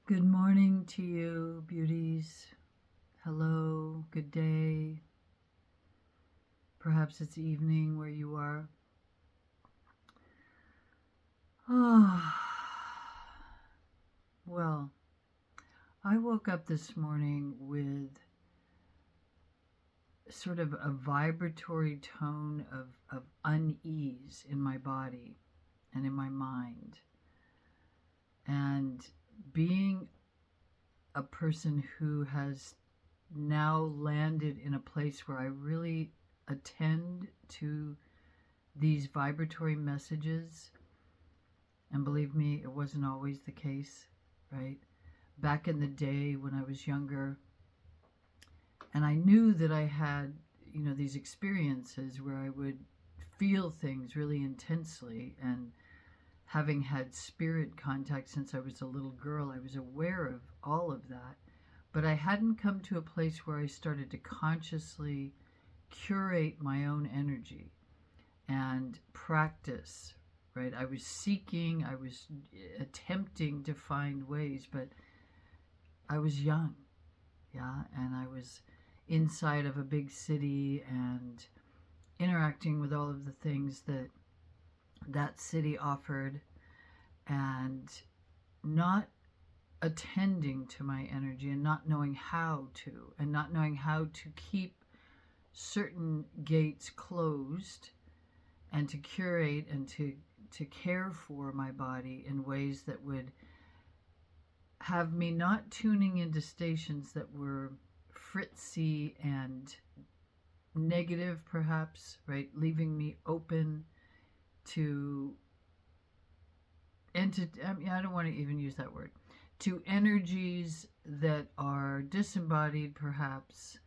Good morning to you, beauties. Hello, good day. Perhaps it's evening where you are. Well, I woke up this morning with sort of a vibratory tone of unease in my body and in my mind. And being a person who has now landed in a place where I really attend to these vibratory messages, and believe me, it wasn't always the case, right? Back in the day when I was younger, and I knew that I had, these experiences where I would feel things really intensely, and having had spirit contact since I was a little girl, I was aware of all of that. But I hadn't come to a place where I started to consciously curate my own energy and practice, right? I was seeking, I was attempting to find ways, but I was young, yeah, and I was inside of a big city and interacting with all of the things that that city offered, and not attending to my energy and not knowing how to, and not knowing how to keep certain gates closed and to curate and to care for my body in ways that would have me not tuning into stations that were fritzy and negative, perhaps, right? Leaving me open to, I don't want to even use that word, to energies that are disembodied, perhaps,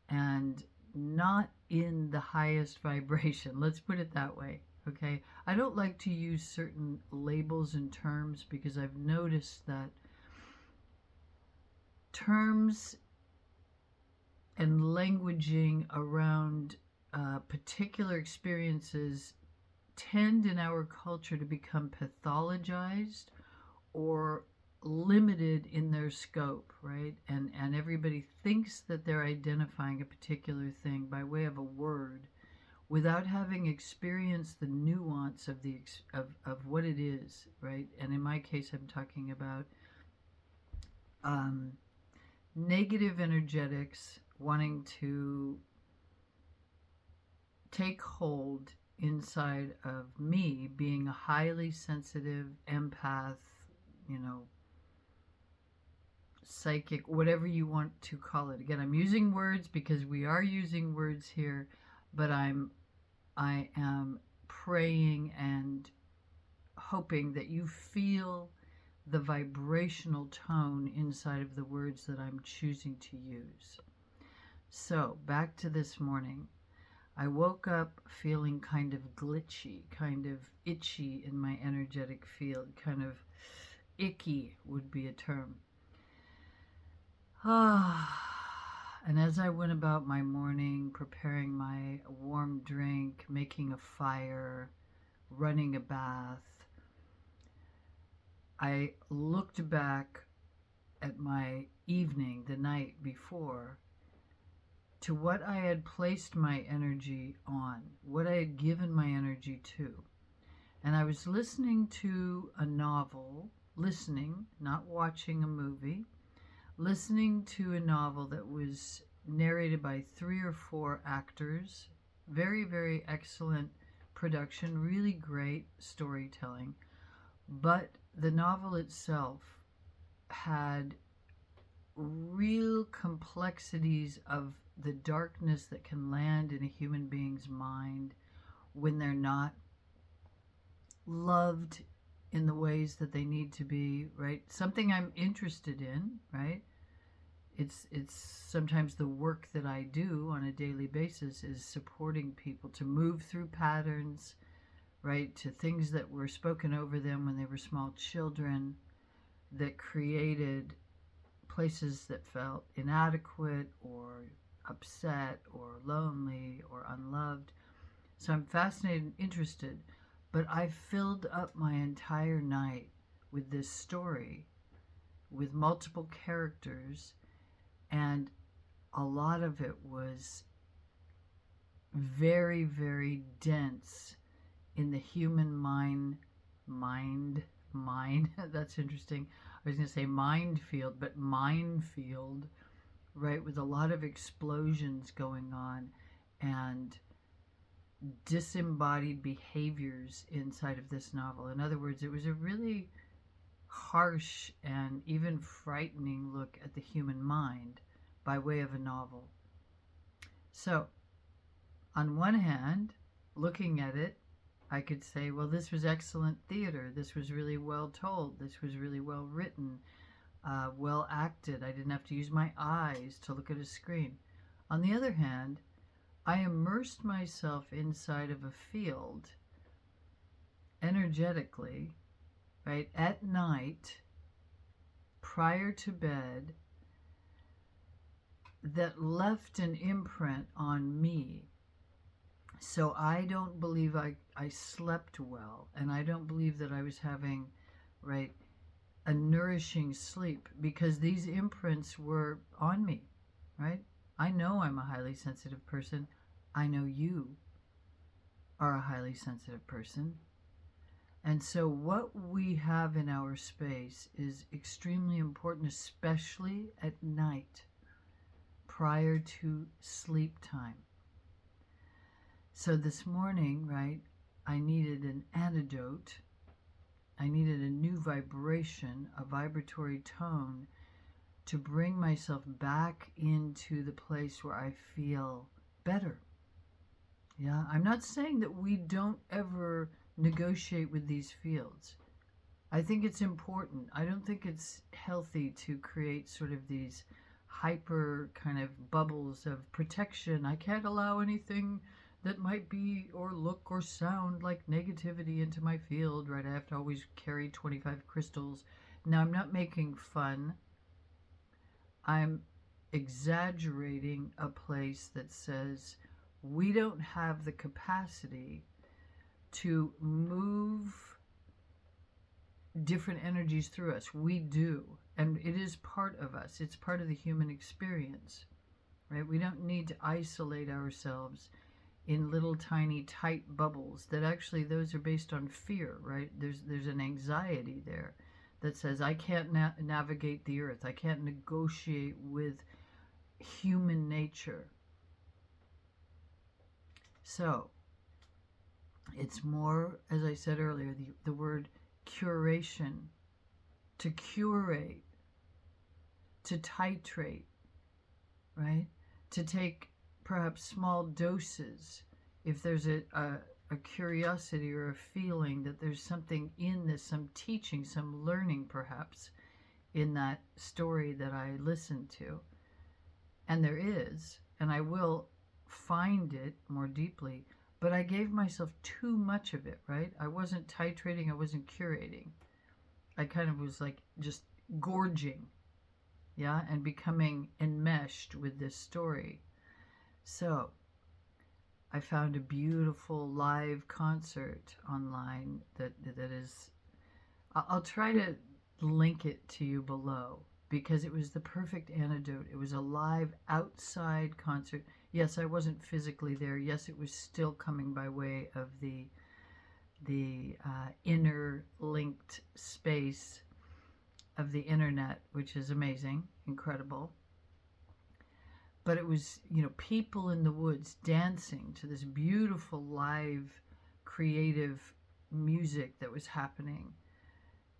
and not in the highest vibration. Let's put it that way, okay? I don't like to use certain labels and terms because I've noticed that terms and languaging around particular experiences tend in our culture to become pathologized or limited in their scope, right? And everybody thinks that they're identifying a particular thing by way of a word without having experienced the nuance of of what it is, right? And in my case, I'm talking about negative energetics wanting to take hold inside of me, being a highly sensitive empath, psychic, whatever you want to call it. Again, I'm using words because we are using words here, but I am praying and hoping that you feel the vibrational tone inside of the words that I'm choosing to use. So, back to this morning. I woke up feeling kind of glitchy, kind of itchy in my energetic field, kind of icky would be a term. And as I went about my morning, preparing my warm drink, making a fire, running a bath, I looked back at my evening, the night before, to what I had placed my energy on, what I had given my energy to. And I was listening to a novel, not watching a movie, listening to a novel that was narrated by 3 or 4 actors. Very, very excellent production, really great storytelling. But the novel itself had real complexities of the darkness that can land in a human being's mind when they're not loved in the ways that they need to be, right? Something I'm interested in, right? It's sometimes the work that I do on a daily basis is supporting people to move through patterns, right? To things that were spoken over them when they were small children that created places that felt inadequate or upset or lonely or unloved. So I'm fascinated and interested, but I filled up my entire night with this story with multiple characters, and a lot of it was very, very dense in the human mind, that's interesting. I was going to say mind field, but mind field, right, with a lot of explosions going on and disembodied behaviors inside of this novel. In other words, it was a really harsh and even frightening look at the human mind by way of a novel. So, on one hand, looking at it, I could say, well, this was excellent theater. This was really well told. This was really well written, well acted. I didn't have to use my eyes to look at a screen. On the other hand, I immersed myself inside of a field energetically, right, at night, prior to bed, that left an imprint on me. So I don't believe I slept well, and I don't believe that I was having, right, a nourishing sleep, because these imprints were on me, right? I know I'm a highly sensitive person. I know you are a highly sensitive person. And so what we have in our space is extremely important, especially at night, prior to sleep time. So this morning, right, I needed an antidote. I needed a new vibration, a vibratory tone, to bring myself back into the place where I feel better. Yeah, I'm not saying that we don't ever negotiate with these fields. I think it's important. I don't think it's healthy to create sort of these hyper kind of bubbles of protection. I can't allow anything that might be or look or sound like negativity into my field, right? I have to always carry 25 crystals. Now, I'm not making fun. I'm exaggerating a place that says we don't have the capacity to move different energies through us. We do, and it is part of us. It's part of the human experience, right? We don't need to isolate ourselves in little tiny tight bubbles that actually those are based on fear, right? There's an anxiety there that says I can't navigate the earth. I can't negotiate with human nature. So it's more, as I said earlier, the word curation, to curate, to titrate, right? To take perhaps small doses if there's a curiosity or a feeling that there's something in this, some teaching, some learning perhaps in that story that I listened to. And there is, and I will find it more deeply, but I gave myself too much of it, right? I wasn't titrating, I wasn't curating. I kind of was like just gorging, yeah, and becoming enmeshed with this story. So I found a beautiful live concert online that is, I'll try to link it to you below, because it was the perfect antidote. It was a live outside concert. Yes, I wasn't physically there. Yes, it was still coming by way of the inner linked space of the internet, which is amazing, incredible. But it was, people in the woods dancing to this beautiful live creative music that was happening.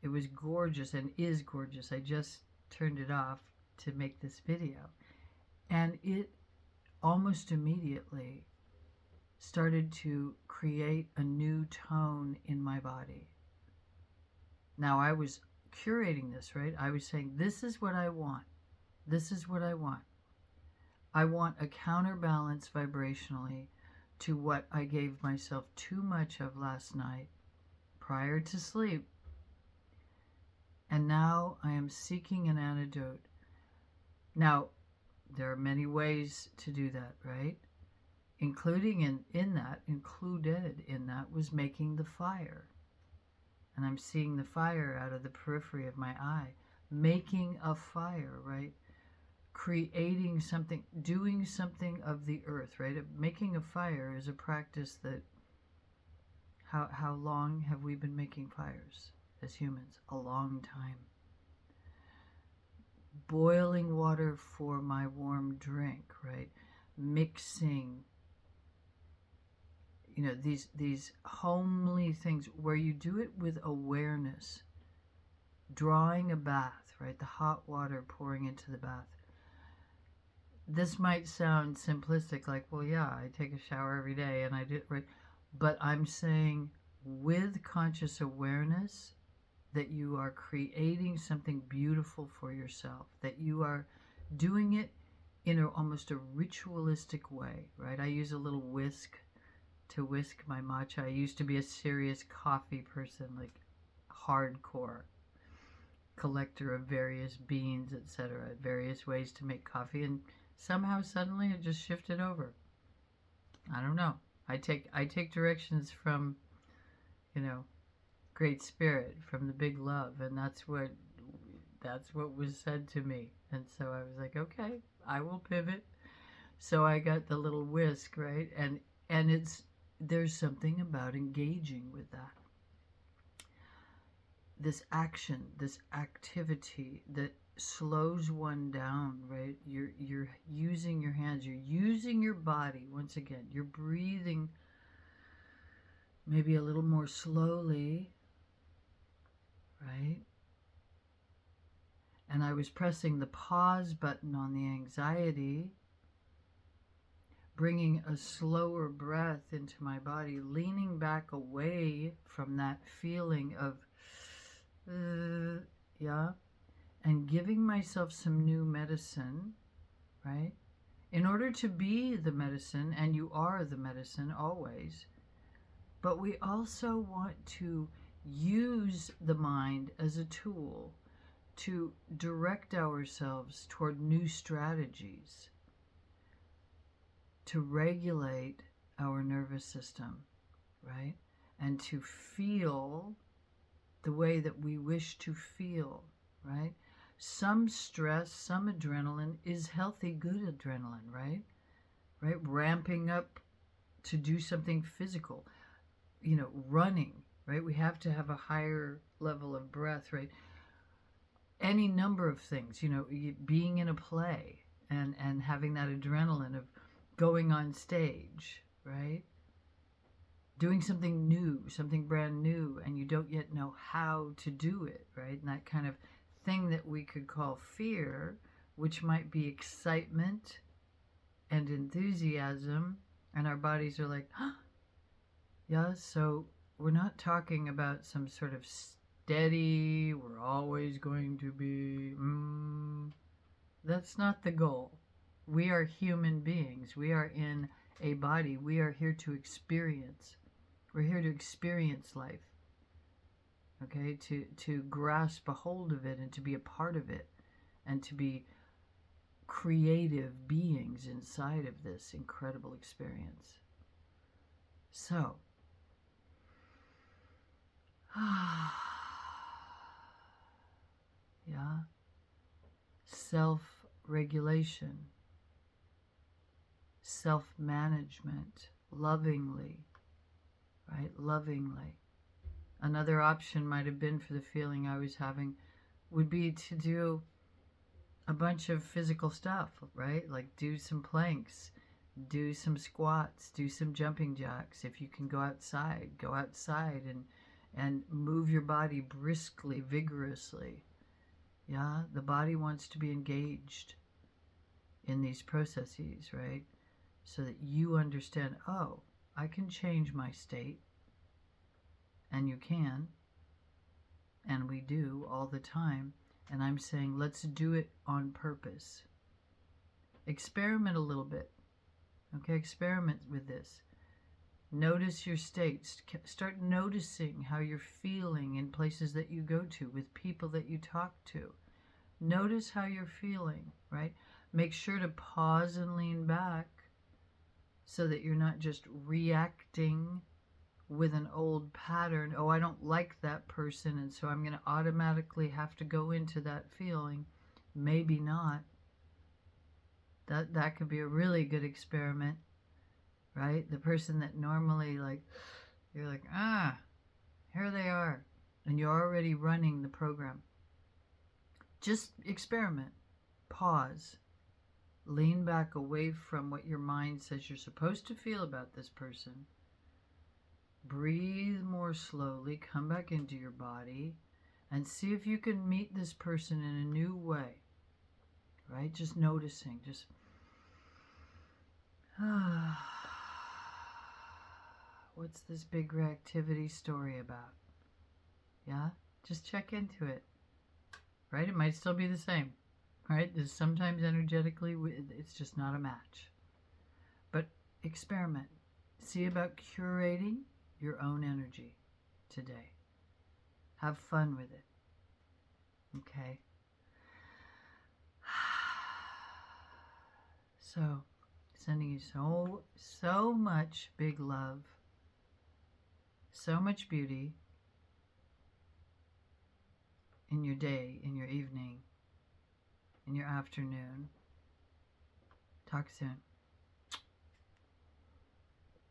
It was gorgeous and is gorgeous. I just turned it off to make this video. And it almost immediately started to create a new tone in my body. Now, I was curating this, right? I was saying, this is what I want. This is what I want. I want a counterbalance vibrationally to what I gave myself too much of last night prior to sleep. And now I am seeking an antidote. Now, there are many ways to do that, right? Included in that was making the fire. And I'm seeing the fire out of the periphery of my eye. making a fire, right? Creating something, doing something of the earth, right? Making a fire is a practice that, how long have we been making fires as humans? A long time. Boiling water for my warm drink, right? Mixing, these homely things where you do it with awareness. Drawing a bath, right? The hot water pouring into the bath. This might sound simplistic, like, well, yeah, I take a shower every day and I do it, right? But I'm saying with conscious awareness that you are creating something beautiful for yourself, that you are doing it in almost a ritualistic way, right? I use a little whisk to whisk my matcha. I used to be a serious coffee person, like hardcore collector of various beans, etc., various ways to make coffee, and somehow suddenly it just shifted over. I don't know. I take directions from, Great Spirit, from the Big Love, and that's what was said to me. And so I was like, okay, I will pivot. So I got the little whisk, right? And there's something about engaging with that. This action, this activity that slows one down, right? You're using your hands, you're using your body. Once again, you're breathing maybe a little more slowly, right? And I was pressing the pause button on the anxiety, bringing a slower breath into my body, leaning back away from that feeling of, and giving myself some new medicine, right? In order to be the medicine, and you are the medicine always, but we also want to use the mind as a tool to direct ourselves toward new strategies, to regulate our nervous system, right? And to feel the way that we wish to feel, right? Some stress, some adrenaline is healthy, good adrenaline, right? Right? Ramping up to do something physical, running, right? We have to have a higher level of breath, right? Any number of things, being in a play and having that adrenaline of going on stage, right? Doing something new, something brand new, and you don't yet know how to do it, right? And that kind of thing that we could call fear, which might be excitement and enthusiasm, and our bodies are like, huh? Yeah, so we're not talking about some sort of steady, we're always going to be, that's not the goal. We are human beings. We are in a body. We are here to experience. We're here to experience life, okay, to grasp a hold of it and to be a part of it and to be creative beings inside of this incredible experience. So, yeah, self-regulation, self-management, lovingly, right? Lovingly. Another option might have been, for the feeling I was having, would be to do a bunch of physical stuff, right? Like do some planks, do some squats, do some jumping jacks. If you can go outside and move your body briskly, vigorously. Yeah, the body wants to be engaged in these processes, right? So that you understand, oh, I can change my state. And you can. And we do all the time. And I'm saying, let's do it on purpose. Experiment a little bit. Okay, experiment with this. Notice your states. Start noticing how you're feeling in places that you go to, with people that you talk to. Notice how you're feeling, right? Make sure to pause and lean back so that you're not just reacting with an old pattern. Oh, I don't like that person, and so I'm going to automatically have to go into that feeling. Maybe not. That could be a really good experiment, right? The person that normally, like, you're like, here they are, and you're already running the program. Just experiment. Pause. Lean back away from what your mind says you're supposed to feel about this person. Breathe more slowly. Come back into your body and see if you can meet this person in a new way. Right? Just noticing. Just what's this big reactivity story about? Yeah? Just check into it. Right? It might still be the same. Right? There's sometimes energetically, it's just not a match. But experiment. See about curating your own energy today. Have fun with it. Okay? So, sending you so much big love, so much beauty in your day, in your evening, in your afternoon. Talk soon.